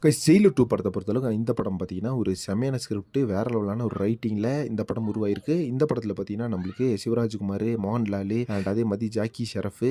Jailer 2 படத்த பொறுத்தளவுக்கு இந்த படம் பார்த்தீங்கன்னா, ஒரு செம்மையான ஸ்கிரிப்ட் வேற லெவலான ஒரு ரைட்டிங்ல இந்த படம் உருவாயிருக்கு. இந்த படத்தில பார்த்தீங்கன்னா, நம்மளுக்கு சிவராஜ்குமார், மோகன்லால் அண்ட் அதே மாரி ஜாக்கி ஷெரஃப்,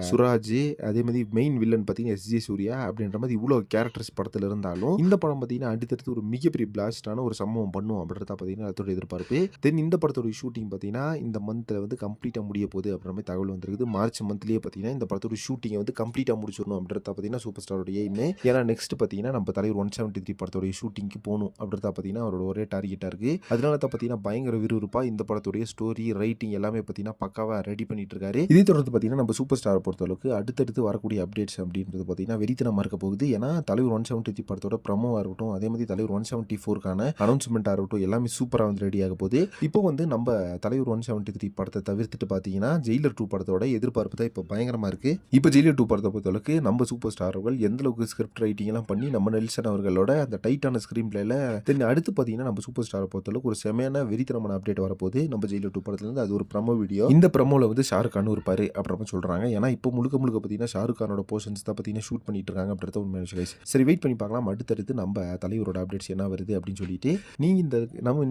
சுராஜ், அதே மாரி மெயின் வில்லன் பார்த்தீங்கன்னா எஸ்.ஜே. சூர்யா அப்படின்ற மாரி இவ்வளோ கேரக்டர்ஸ் படத்தில இருந்தாலும், இந்த படம் பார்த்தீங்கன்னா, அடுத்தடுத்து ஒரு மிகப்பெரிய பிளாஸ்டான ஒரு சம்பவம் பண்ணும் அப்படின்றத பார்த்தீங்கன்னா, அதோட எதிர்பார்ப்பு. தென் இந்த படத்தோட ஷூட்டிங் பார்த்தீங்கன்னா, இந்த மந்த்ல வந்து கம்ப்ளீட்டா முடிய போகுது அப்படின்ற மாரி தகவல் வந்திருக்குது. மார்ச் மந்த்லயே பார்த்தீங்கன்னா, இந்த படத்தோட ஷூட்டிங்க வந்து கம்ப்ளீட்டா முடிச்சிடணும் அப்படின்றத பார்த்தீங்கன்னா, சூப்பர் ஸ்டாரோட எய்ம். ஏன்னா நெக்ஸ்ட் பார்த்தீங்கன்னா நம்ம தலைவர் 173 படத்தோட ஷூட்டிங்க்கு போணும் அப்படின்றத பார்த்தீங்கன்னா அவரோட ஒரே டார்கெட்டா இருக்கு. அதனால தான் பார்த்தீங்கன்னா பயங்கர விறுவிறுப்பா இந்த படத்துடைய ஸ்டோரி, ரைட்டிங் எல்லாமே பார்த்தீங்கன்னா பக்காவா ரெடி பண்ணிட்டு இருக்காரு. இதை தொடர்ந்து பார்த்தீங்கன்னா நம்ம சூப்பர் ஸ்டாரை பொறுத்தளவுக்கு அடுத்தடுத்து வரக்கூடிய அப்டேட்ஸ் அப்படின்றது பார்த்தீங்கன்னா வெறித்தனமா இருக்க போகுது. ஏன்னா தலைவர் 173 படத்தோட ப்ரமோவா இருக்கட்டும், அதே மாதிரி தலைவர் 174க்கான அனௌன்ஸ்மெண்டா இருக்கட்டும் எல்லாமே சூப்பரா வந்து ரெடி ஆக போகுது. இப்போ வந்து நம்ம தலைவர் 173 படத்தை தவிர்த்துட்டு பார்த்தீங்கன்னா ஜெயிலர் 2 படத்தோட எதிர்பார்ப்பு தான் இப்போ பயங்கரமா இருக்கு. இப்போ ஜெயிலர் 2 படத்தை பொறுத்தளவுக்கு நம்ம சூப்பர் ஸ்டார்கள் எந்த அளவுக்கு ஸ்கிரிப்ட் ரைட்டிங் எல்லாம் பண்ணி நம்ம நெல்சன் அவர்களோட அந்த டைட்டான ஸ்கிரீன் பிளேல தென் அடுத்து பார்த்தீங்கன்னா நம்ம சூப்பர் ஸ்டாரை பொறுத்தளவுக்கு ஒரு செமையான வெறித்தனமான அப்டேட் வரப்போகுது நம்ம ஜெயிலர் 2 படத்துலேருந்து. அது ஒரு ப்ரமோ வீடியோ. இந்த ப்ரமோல வந்து ஷாருக் கான் இருப்பாரு அப்படின்ற சொல்றாங்க. ஏன்னா இப்போ முழுக்க முழுக்க பார்த்தீங்கன்னா ஷாருக் கானோட போர்ஷன்ஸ் தான் பார்த்தீங்கன்னா ஷூட் பண்ணிட்டு இருக்காங்க அப்படின்றத உண்மையான விஷயம். சரி வெயிட் பண்ணி பார்க்கலாம் அடுத்தடுத்து நம்ம தலைவரோட அப்டேட்ஸ் என்ன வருது அப்படின்னு சொல்லிட்டு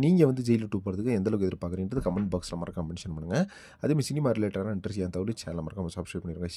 நீங்க வந்து ஜெயிலர் 2 படத்துக்கு எந்த அளவுக்கு எதிர்பார்க்குறீங்கிறது கமெண்ட் பாக்ஸில் மறக்காம மென்ஷன் பண்ணுங்க. அதே மாதிரி சினிமா ரிலேட்டடான இன்ட்ரெஸ்ட் தவிர சேனல் மறக்காம சப்ஸ்கிரைப் பண்ணிருங்க.